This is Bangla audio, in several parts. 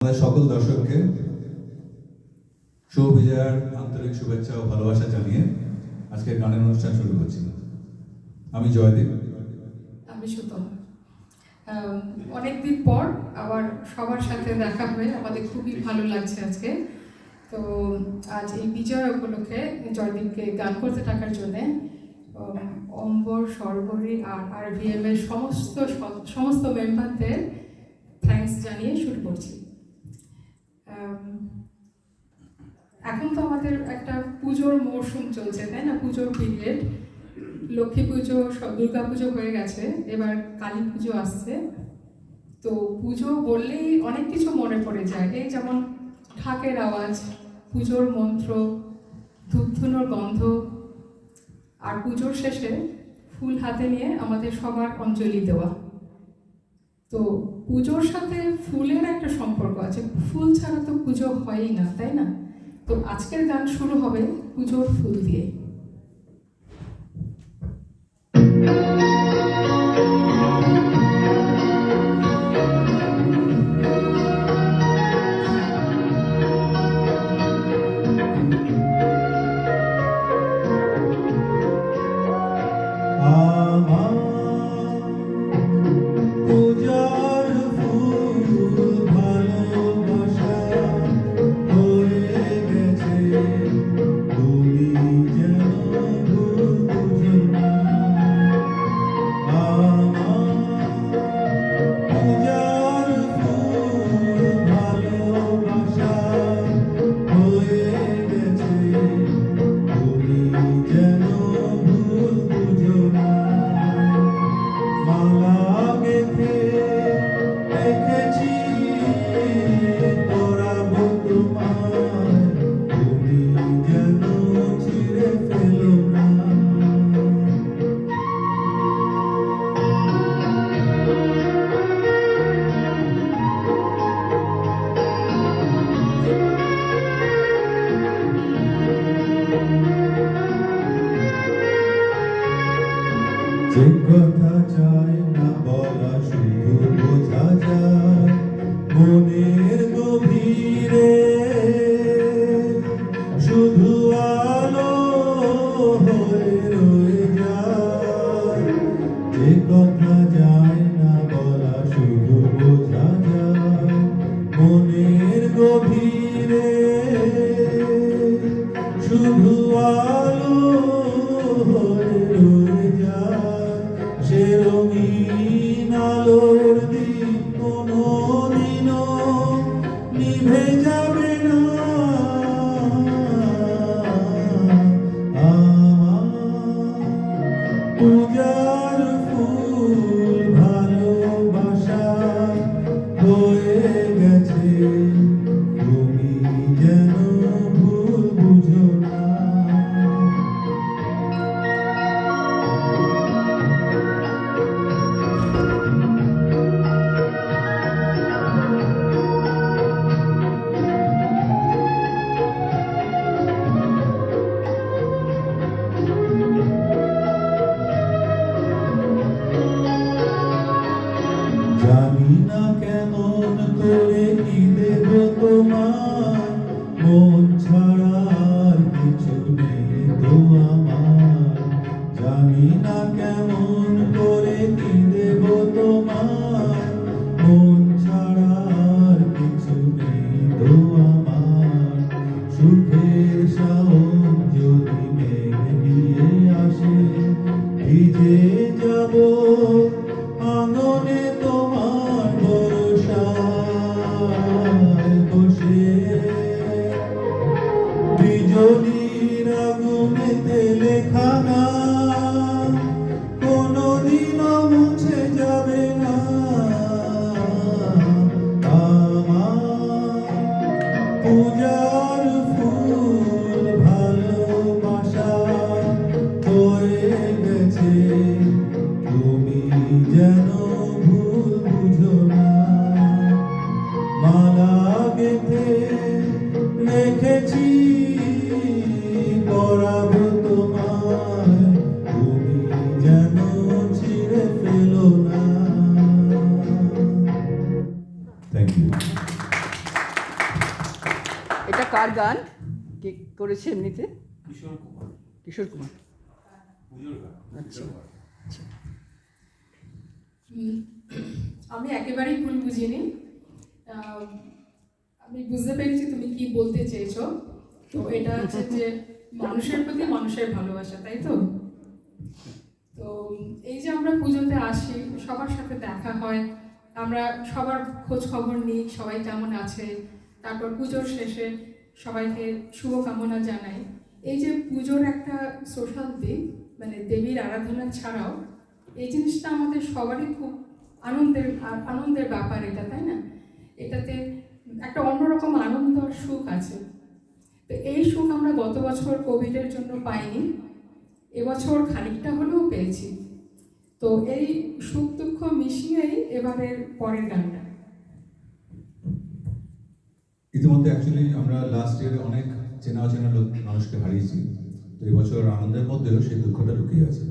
আমাদের সকল দর্শককে শুভ বিজয়ার আন্তরিক শুভেচ্ছা ও ভালোবাসা জানিয়ে আজকের গানের অনুষ্ঠান শুরু করছি। আমি জয়দীপ। আমি সুতম। অনেকদিন পর আবার সবার সাথে দেখা হয়ে আমাদের খুবই ভালো লাগছে আজকে। তো আজ এই বিজয় উপলক্ষে জয়দীপকে গান করতে থাকার জন্যে অম্বর, সর্বরী আর RVM এর সমস্ত মেম্বারদের থ্যাঙ্কস জানিয়ে শুরু করছি। এখন তো আমাদের একটা পুজোর মরশুম চলছে, তাই না? পুজোর পিরিয়ড, লক্ষ্মী পুজো, দুর্গা পুজো হয়ে গেছে, এবার কালী পুজো আসছে। তো পুজো বললেই অনেক কিছু মনে পড়ে যায়, এই যেমন ঢাকের আওয়াজ, পুজোর মন্ত্র, ধূপধুনোর গন্ধ, আর পুজোর শেষে ফুল হাতে নিয়ে আমাদের সবার অঞ্জলি দেওয়া। তো পুজোর সাথে ফুলের একটা সম্পর্ক আছে, ফুল ছাড়া তো পুজো হয়ই না, তাই না? তো আজকের গান শুরু হবে পুজোর ফুল দিয়ে। যে কথা চাই না বলা শুধু বোঝা যায় মনের গভীরে, শুধু আলো হয়ে রয়ে যায়। যে কথা যায় না বলা শুধু বোঝা যায় মনের গভীরে, শুধু আলো হয়ে রয়ে যায়। সে রঙিন আলোর দিক কোনোদিনও নিভে যাবে না। আমার পূজার ফুল ভালোবাসা হয়ে গেছে, তুমি যেন ভুল বুঝো না। জানি না কেমন করে কি দেব তোমার, মন ছাড়া আর কিছু নেই তো আমার। জানি না কেমন করে কি দেব তোমার, মন ছাড়া আর কিছু নেই তো আমার। সুখের শাওন যদি মেঘ নিয়ে আসে, ভিজে যাব আঙ্গনে তোমার বর্ষায় বসে। বিজলির আগুনেতে লেখা গান কোনোদিনও মুছে যাবে না। আমার পূজার ফুল ভালোবাসা হয়ে গেছে, তুমি যেন ভুল বুঝো না। মালা গেঁথে রেখেছি পরাবো তোমায়, তুমি যেন ছিঁড়ে ফেলো না। Thank you. কার গান কে করেছে এমনিতে? কিশোর কুমার। আচ্ছা। আমি একেবারেই ভুল বুঝিনি। আমি বুঝতে পেরেছি তুমি কি বলতে চেয়েছো। তো এটা হচ্ছে যে মানুষের প্রতি মানুষের ভালোবাসা, তাই তো? তো এই যে আমরা পুজোতে আসি, সবার সাথে দেখা হয়, আমরা সবার খোঁজ খবর নিই, সবাই কেমন আছে, তারপর পুজোর শেষে সবাইকে শুভকামনা জানাই। এই যে পুজোর একটা সোশ্যাল দিক, মানে দেবীর আরাধনা ছাড়াও এই জিনিসটা আমাদের সবারই খুব আনন্দের ব্যাপার এটা, তাই না? এটাতে একটা অন্যরকম আনন্দ আর সুখ আছে। তো এই সুখ আমরা গত বছর কোভিডের জন্য পাইনি, এবছর খানিকটা হলেও পেয়েছি। তো এই সুখ দুঃখ মিশিয়েই এবারের পরের গানটা। ইতিমধ্যে অ্যাকচুয়ালি আমরা লাস্ট ইয়ারে অনেক চেনা অচেনা লোক মানুষকে হারিয়েছি, তো এবছর আনন্দের মধ্যেও সেই দুঃখটা লুকিয়ে আছে।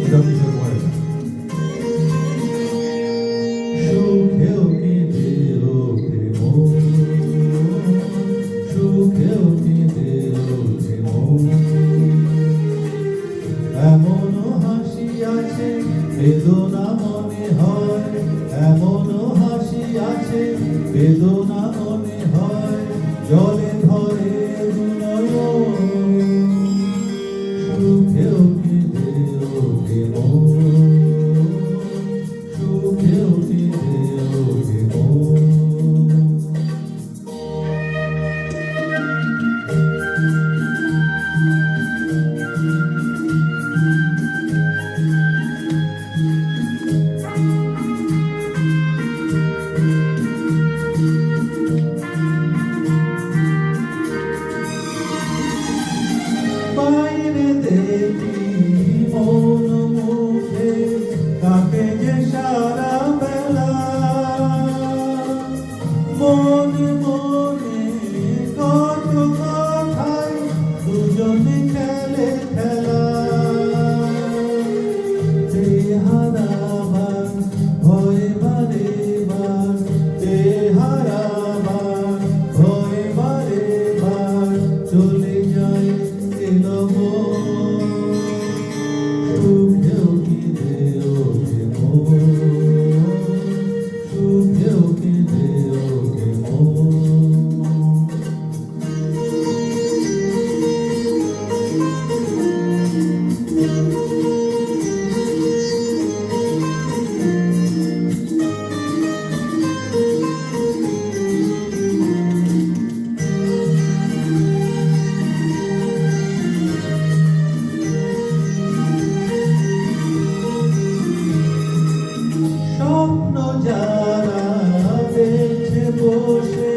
এটা কিশোর কুমারের গান। সুখেও কেঁদে ওঠে মন, সুখেও কেঁদে ওঠে মন। এমনও হাসি আছে বেদনা মনে হয়, এমনও হাসি আছে বেদনা মনে হয়, জলে ভরে নয়ন। সুখেও কেঁদে ওঠে মন, সুখেও কেঁদে ওঠে মন। বাইরে দেখি মন মুখে কাকে যে সারা বেলা, মনে মনে কত কথাই দুজনে খেলে খেলা। বেহারাবার ভয়ে বারে বার, বেহারাবার ভয়ে বারে বার চলে যায় এলো মন। সুখেও কেঁদে ওঠে মন, সুখেও কেঁদে ওঠে মন। স্বপ্ন যারা দেখছে বসে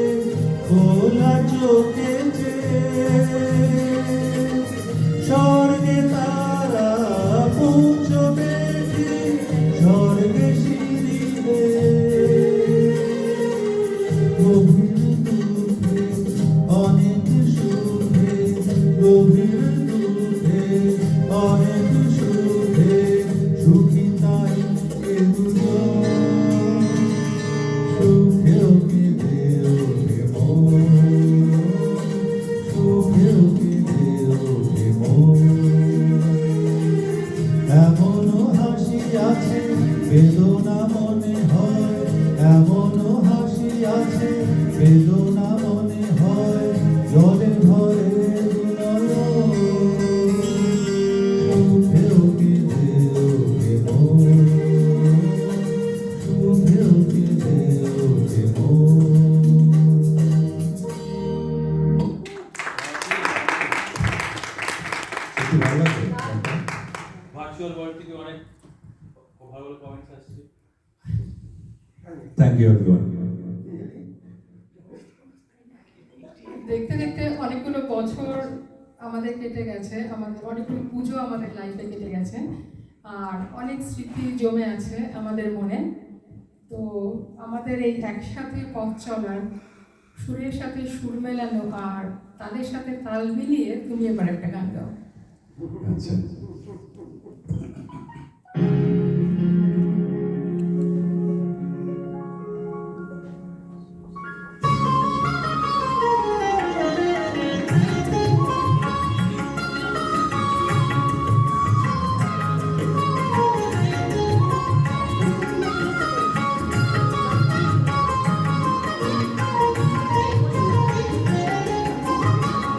খোলা চোখে চেয়ে, স্বর্গে তারা পৌঁছবে ঠিক, স্বর্গে সিঁড়িতে। গভীর দুঃখে অনেক সুখে, গভীর দুঃখে অনেক সুখে, সুখী তাই এ দুজন। সুখেও কেঁদে ওঠে মন, সুখেও কেঁদে ওঠে মন। এমনও হাসি আছে বেদনা মনে হয়, এমনও হাসি আছে বেদনা মনে হয়, জলে ভরে নয়ন। সুখেও কেঁদে ওঠে মন, সুখেও কেঁদে ওঠে মন। একটু ভালো লাগছে? ভার্চুয়াল ওয়ার্ল্ড থেকে অনেক ভালো ভালো কমেন্টস আসছে। Thank you everyone. দেখতে দেখতে অনেকগুলো বছর আমাদের কেটে গেছে, আমাদের অনেকগুলো পুজো আমাদের লাইফে কেটে গেছে, আর অনেক স্মৃতি জমে আছে আমাদের মনে। তো আমাদের এই একসাথে পথ চলার সুরের সাথে সুর মেলানো আর তালের সাথে তাল মিলিয়ে তুমি এবার একটা গান গাও। আচ্ছা,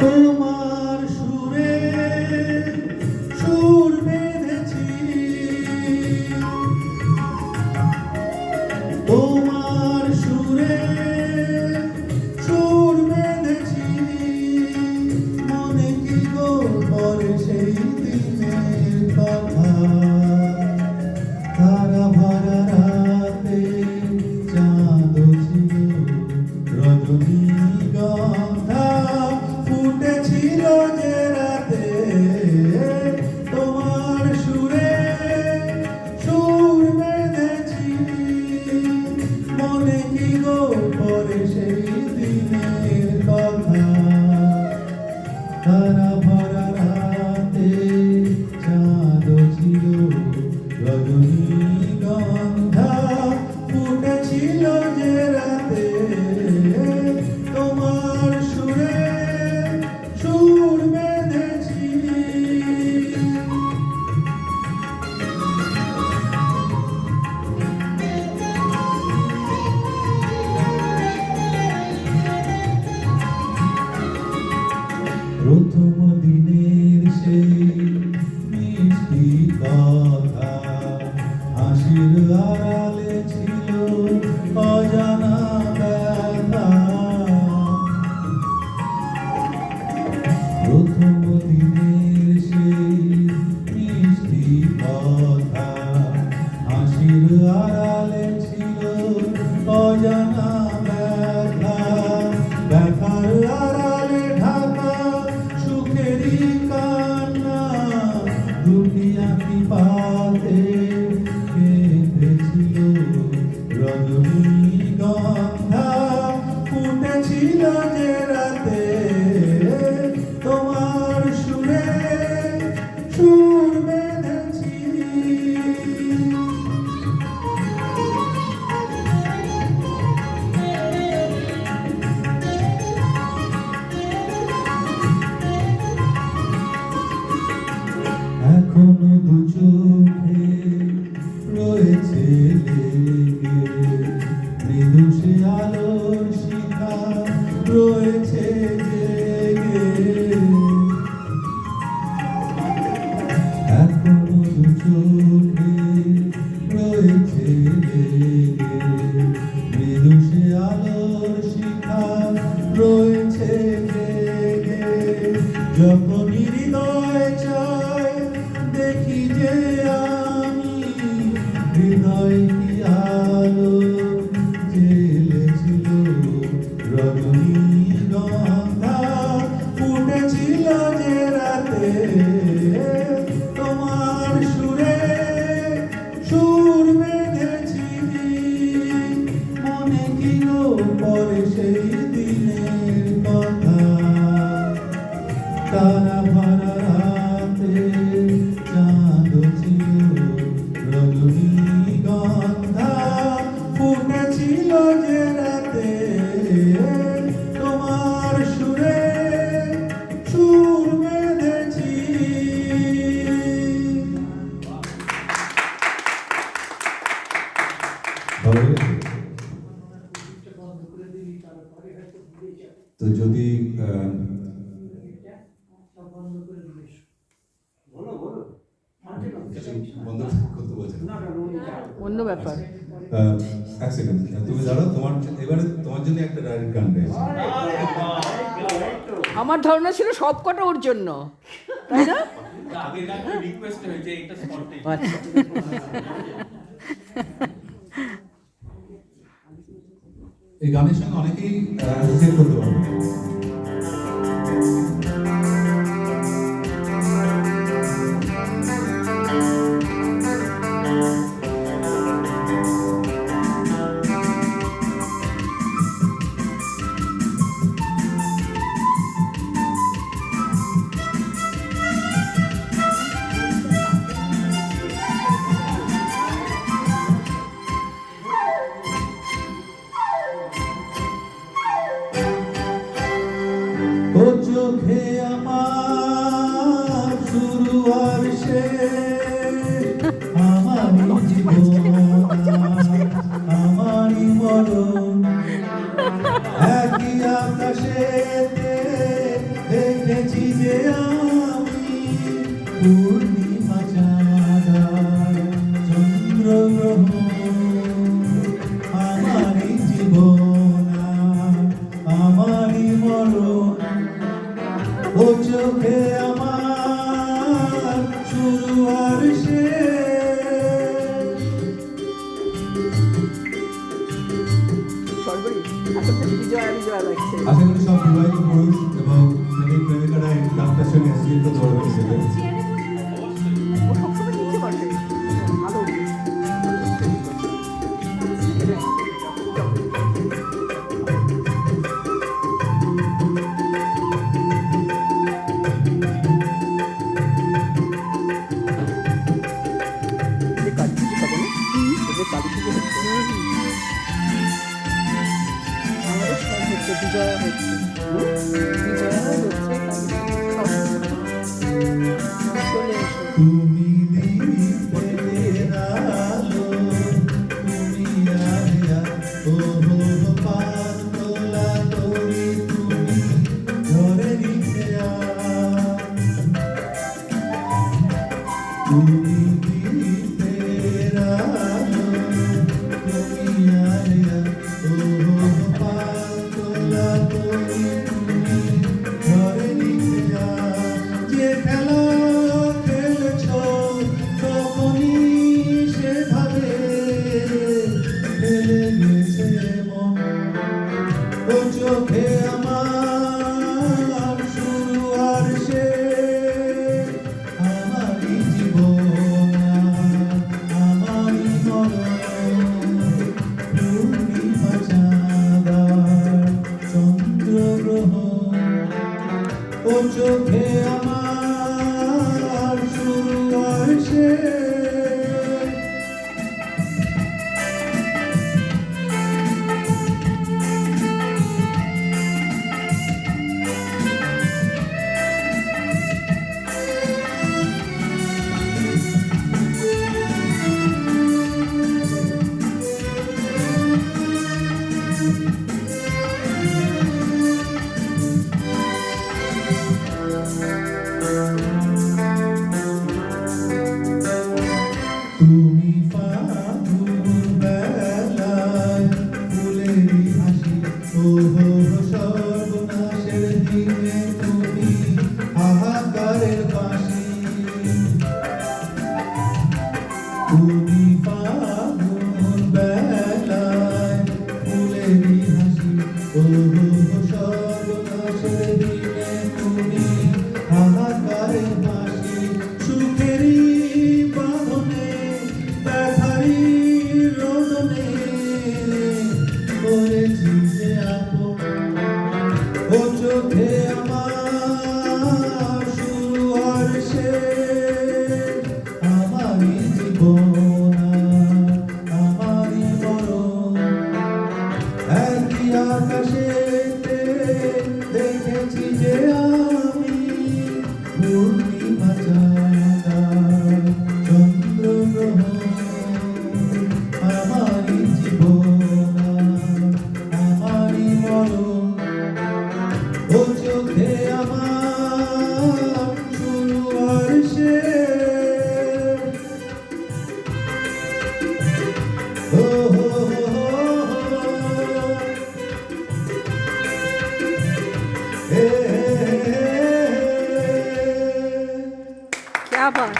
তোমার সুরে সুর বেঁধেছি, তোমার সুরে সুর বেঁধেছি, মনে কি গো পরে সেই দিনের কথা, তারা ভরা রাতে চাঁদ ছিল রজনীগন্ধা, ফুটেছিল যে রাতে তোমার সুরে সুর বেঁধেছি, মনে কি গো পরে সেই দিনের কথা, তারা ভরা রাতে চাঁদ ছিল রজনীগন্ধা, ফুটেছিল যে রাতে তোমার সুরে সুর বেঁধেছি। প্রথম দিনের সেই মিষ্টি কথা, হাসির আড়ালে ছিল অজানা ব্যথা, প্রথম দিনের সেই মিষ্টি কথা, হাসির আড়ালে ছিল অজানা ব্যথা, ব্যথার আড়ালে ঢাকা সুখেরই কান্না, দুটি আঁখি পাতে কেঁদেছিল রজনীগন্ধা, ফুটেছিল যে রাতে তোমার সুরে সুর বেঁধেছি। এখনো দু চোখে রয়েছে লেগে, মৃদু সে আলোর শিখা রয়েছে জেগে, এখনো দু চোখে রয়েছে লেগে, মৃদু সে আলোর শিখা রয়েছে জেগে, যখন হৃদয় চায় দেখি যে আমি হৃদয় কি আলো জ্বেলেছিল রজনীগন্ধা, ফুটেছিল যে রাতে তোমার সুরে সুর বেঁধেছি, মনে কি গো পরে সেই দিনের কথা, তারা ভরা রাতে চাঁদ ছিল রজনীগন্ধা, ফুটেছিল যে রাতে তোমার সুরে সুর বেঁধেছি। ভালো লেগেছে? তো যদি কিছু বন্ধ করতে বলছেন, অন্য ব্যাপার। এক সেকেন্ড, তুমি দাঁড়াও, এবারে তোমার জন্য একটা ডাইরেক্ট গান গাইছি। আমার ধারণা ছিল সব কটা ওর জন্য, তাই না? আগের গানটা রিকোয়েস্ট হয়েছে, এটা স্পটে। আচ্ছা, এই গানের সঙ্গে অনেকেই অ্যাসোসিয়েট করতে পারবে। চোখে আমার শুরু আর শেষ, আমারই জীবন আমারই মরণ, একই আকাশেতে দেখেছি যে আমি পূর্ণিমা চাঁদ আর চন্দ্রগ্রহণ, আমারই জীবন আমারই মরণ, ও চোখে আমার শুরু আর শেষ। সর্বরি এখন তো বিজয়া বিজয়া লাগছে। আশা করি সব বিবাহিত পুরুষ এবং প্রেমিক প্রেমিকারা এই গানটা শুনে স্ত্রীকে দৌড়াবে সেটা। ও সবসময় নিচে বসে। ভালো। আমাদের সব হচ্ছে বিজয়া হচ্ছে বিজয়া হচ্ছে চলে এসো। তুমি দীপের আলো, তুমি আলিয়া, ও পাতলা তরি, তুমি ঘরে নিচে তুমি দীপের আলো, তুমি আলিয়া, ও পাতলা তরি, তুমি ঘরে নিচে যে খেলা খেলেছ তখনই সেভাবে খেলে গেছে মন, ও চোখে আমার শুরু আর শেষ, আমারই জীবন আমারই মরণ, পূর্ণিমা চাঁদ আর চন্দ্রগ্রহণ, ও চোখে আমার শুরু আর শেষ। তুমি ফাগুন বেলায় ফুলেরই হাসি, ও সর্বনাশের দিনে তুমি হাহাকারের বাঁশি, তুমি ফাগুন বেলায় ফুলেরই হাসি, ও সর্বনাশের দিনে তুমি হাহাকারের বাঁশি, সুখেরই বাঁধনে ব্যথারি রোদনে করেছি যে আপন, ও চোখে আমার শুরু আর শেষ, আমারই জীবন আমারই মরণ, একই আকাশেতে দেখেছি যে আমি পূর্ণিমা চাঁদ আর চন্দ্রগ্রহণ, আমারই জীবন আমারই মরণ, ও চোখে আমার শুরু আর শেষ। ও হো হো হো হে क्या बात।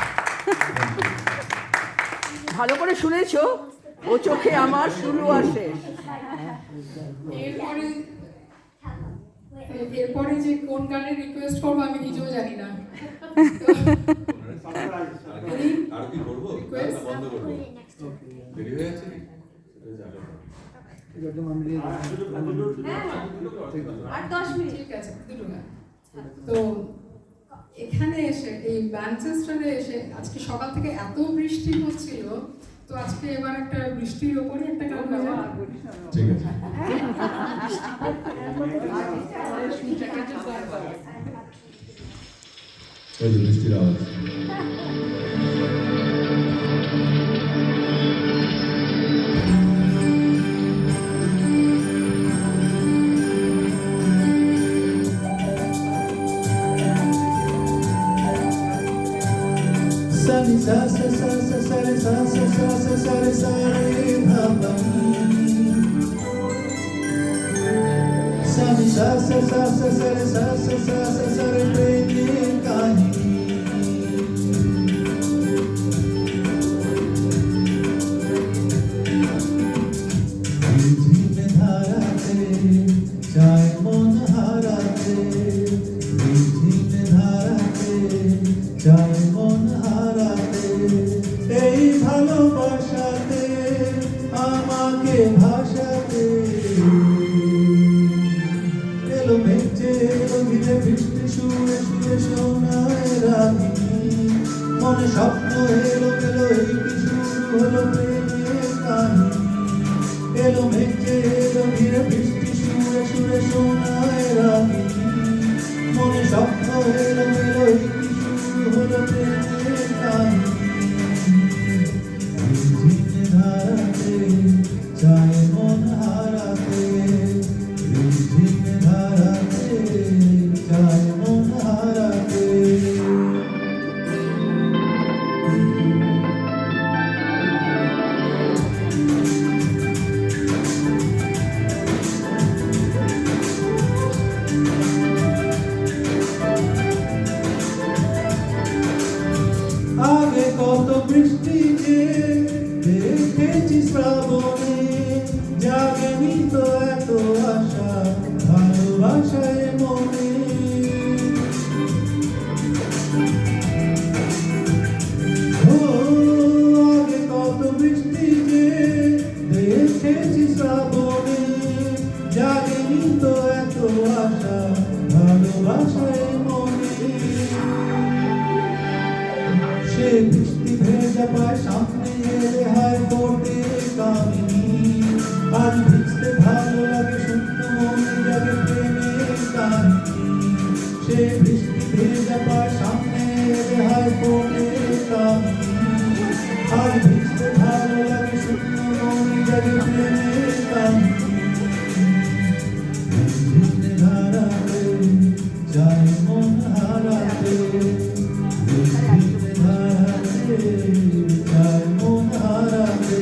ভালো করে শুনেছো, ও চোখে আমার শুরু আর শেষ। এরপরে এরপরে যে কোন গানের রিকোয়েস্ট করবো আমি নিজেও জানি না। আর কি করবো? Request? বন্ধ করবো? দেরি হয়ে যাচ্ছে? ঠিক আছে, দুটো গান। তো এখানে এসে এই ম্যানচেস্টারে এসে আজকে সকাল থেকে এত বৃষ্টি হচ্ছিল, তো আজকে এবার একটা বৃষ্টির ওপরে একটা গান গাওয়া। ঠিক আছে। ওই যে বৃষ্টির আওয়াজ। Sani sa sa sa sa sa re sa sa sa sa sa re sa re dha pa ni. Sani sa sa sa sa sa re sa sa sa sa sa re prem kahani. झिम धाराते चाय मन हाराते झिम धाराते চাই মন হারাতে এই ভালোবাসাতে আমাকে ভাসাতে এলো মেঘে এলো ঘিরে বৃষ্টি সুরে সুরে শোনায় রাগিনী মনে স্বপ্ন এলো এলো এই কি শুরু হলো প্রেমের কাহিনী এলো মেঘে এলো ঘিরে বৃষ্টি সুরে সুরে শোনায় রাগিনী মনে স্বপ্ন এলো এলো এই কি হলো প্রেমের কাহিনী ঝিম ধারাতে চাই মন হারাতে ঝিম ধারাতে চাই মন হারাতে আগে কত বৃষ্টি যে দেখেছি শ্রাবণে জাগেনি তো এত আশা ভালোবাসায় মনে ও আগে কত বৃষ্টি যে দেখেছি শ্রাবণে জাগেনি তো এত আশা ভালোবাসায় মনে সে বৃষ্টি ভেজা পায় সামনে এলে হয় ফোটে কামিনী আজ ভিজতে ভালো লাগে শূন্য মনে জাগে প্রেমের কাহিনী সে বৃষ্টি ভেজা পায় সামনে এলে হয় ফোটে কামিনী আজ ভিজতে ভালো লাগে শূন্য মনে জাগে প্রেমের কাহিনী ঝিম ধারাতে চাই মন হারাতে চাই মন হারাতে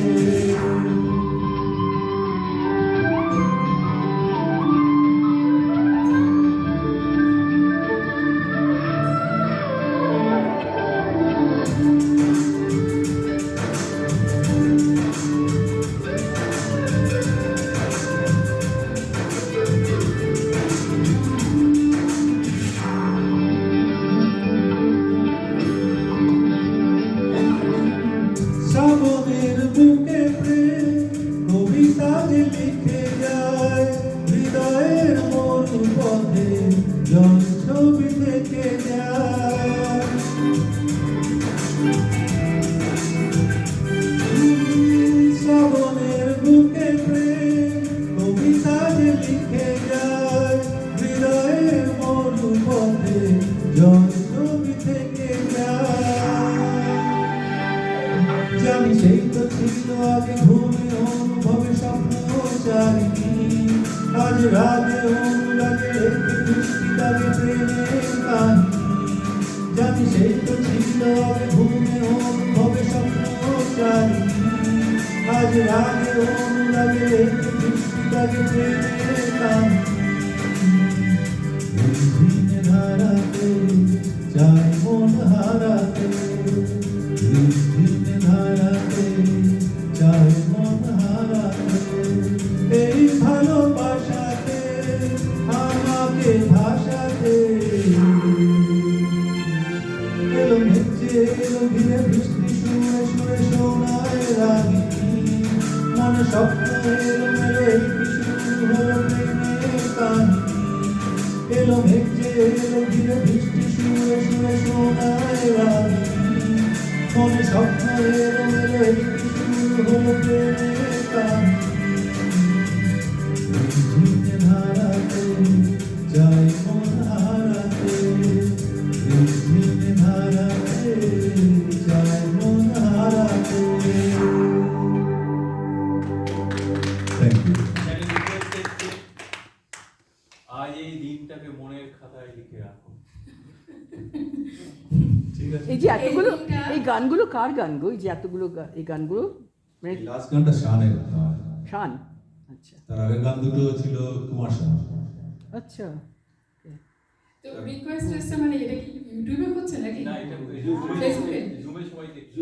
শ্রাবণের বুকে প্রেম কবিতা যে লিখে যায় হৃদয়ের মরু পথে জল ছবি থেকে যায় শ্রাবণের বুকে প্রেম কবিতা যে লিখে যায় হৃদয়ের মরু পথে জল ছবি থেকে যায় জানি সেই তো ছিল আগে ঘুমে অনুভবে স্বপ্ন চারিনি আজ রাগে অনুরাগে একটি বৃষ্টি লাগে প্রেমের কাহিনী জানি সেই তো ছিল আগে ঘুমে অনুভবে স্বপ্ন চারিনি আজ রাগে অনুরাগে একটি বৃষ্টি লাগে প্রেমের কাহিনী ঝিম ধারাতে চাই মন হারাতে ঝিম ধারাতে চাই মন হারাতে এই ভালোবাসাতে আমাকে ভাসাতে এলো মেঘে এলো ঘিরে বৃষ্টি সুরে সুরে শোনায় রাগিনী মনে স্বপ্ন এলো মেলো এই কি শুরু হলো প্রেমের কাহিনী এলো মেঘে এলো ঘিরে বৃষ্টি সুরে সুরে শোনায় রাগিনী মনে স্বপ্ন এলো মেলো এই কি শুরু হলো প্রেমের কাহিনী ঝিম ধারাতে চাই মন হারাতে ঝিম লিখে রাখো। ঠিক আছে। এই যে এতগুলো এই দিনটা- এই গানগুলো কার গান গো? এই যে এতগুলো এই গানগুলো মানে লাস্ট গানটা শানের আমার। শান? আচ্ছা তার আগের গান দুটো ছিল কুমার শান। আচ্ছা। তো রিকোয়েস্ট এসছে মানে এটা কি ইউটিউবে হচ্ছে নাকি না, এটা ফেসবুকে? জুমে সবাই দেখছে।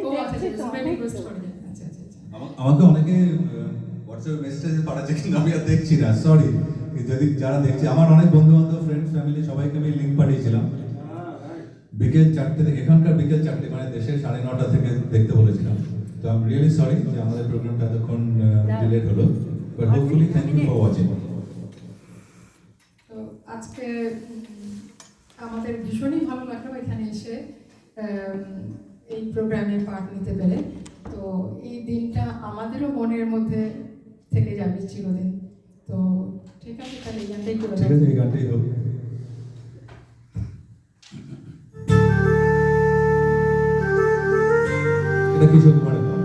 ও আচ্ছা আচ্ছা জুমে রিকোয়েস্ট করে দেন। আচ্ছা আচ্ছা আচ্ছা আমাকে অনেকে হোয়াটসঅ্যাপে মেসেজ পাঠাচ্ছে কিন্তু আমি আর দেখছি না, সরি। যদি যারা দেখছে, আমার অনেক বন্ধু বান্ধব, ফ্রেন্ডস, ফ্যামিলি সবাইকে আমি লিঙ্ক পাঠিয়েছিলাম। বিকেল 4টে থেকে, এখানকার বিকেল 4টে মানে দেশের 9:30 থেকে দেখতে বলেছিলাম। তো আই এম রিয়েলি সরি যে আমাদের প্রোগ্রামটা এতক্ষণ ডিলেট হলো, but hopefully thank you for watching. তো আজকে আমাদের ভীষণই ভালো লাগলো এখানে এসে এই প্রোগ্রামে পার্ট নিতে পেরে। তো এই দিনটা আমাদেরও মনের মধ্যে থেকে যাবে চিরদিন। তো ঠিক আছে, তাহলে এই গানটাই করে ঠিক দাও। আছে, এই গানটাই হোক। এটা কিশোর কুমারের গান।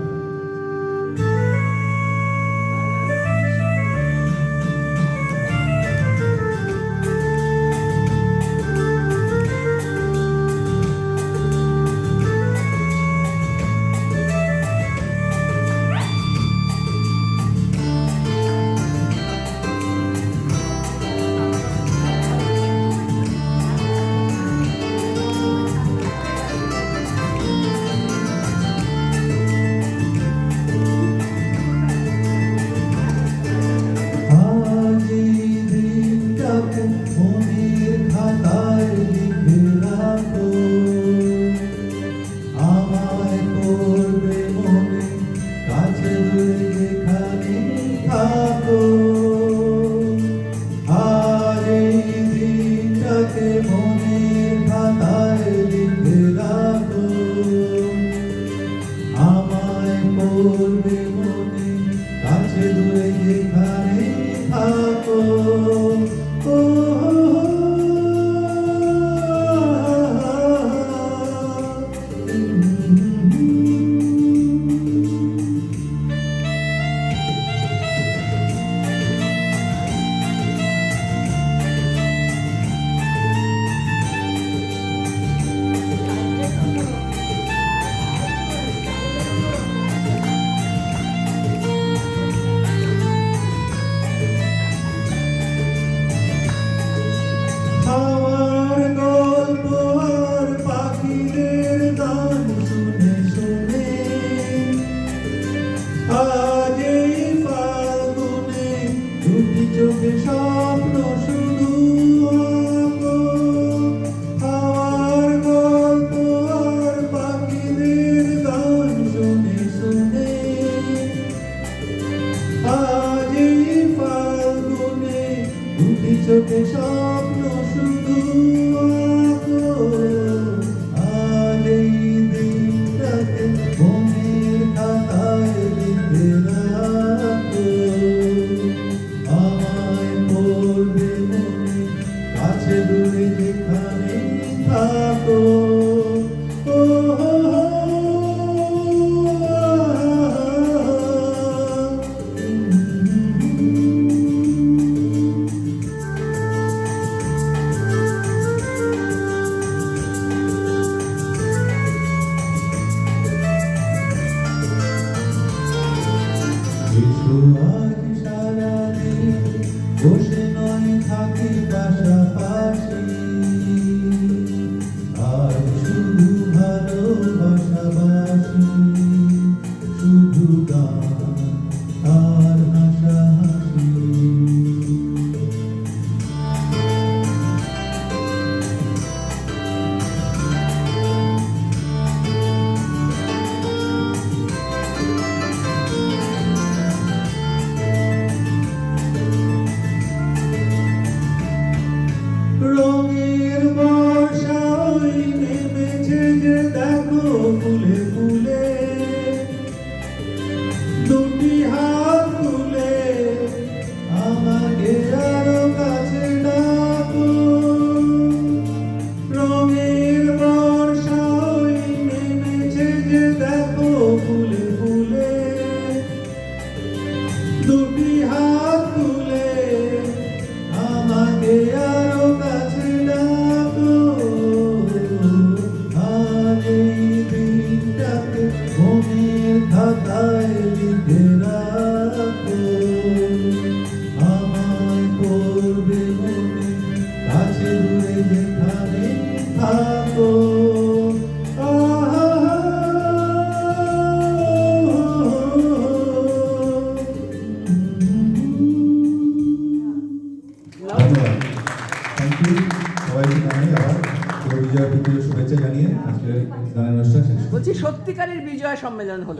আজ এই দিনটাকে মনের খাতায় লিখে রাখো, আমায় পড়বে মনে, কাছে দূরে যেখানে থাকো। আজ এই দিনটাকে মনের খাতায় লিখে রাখো, আমায় পড়বে মনে, কাছে দূরে যেখানে থাকো। ও জানাই আবার বিজয় পুজোর শুভেচ্ছা জানিয়ে আজকের গানের অনুষ্ঠান শেষ করছি। বলছি সত্যিকারের বিজয় সম্মেলন হলো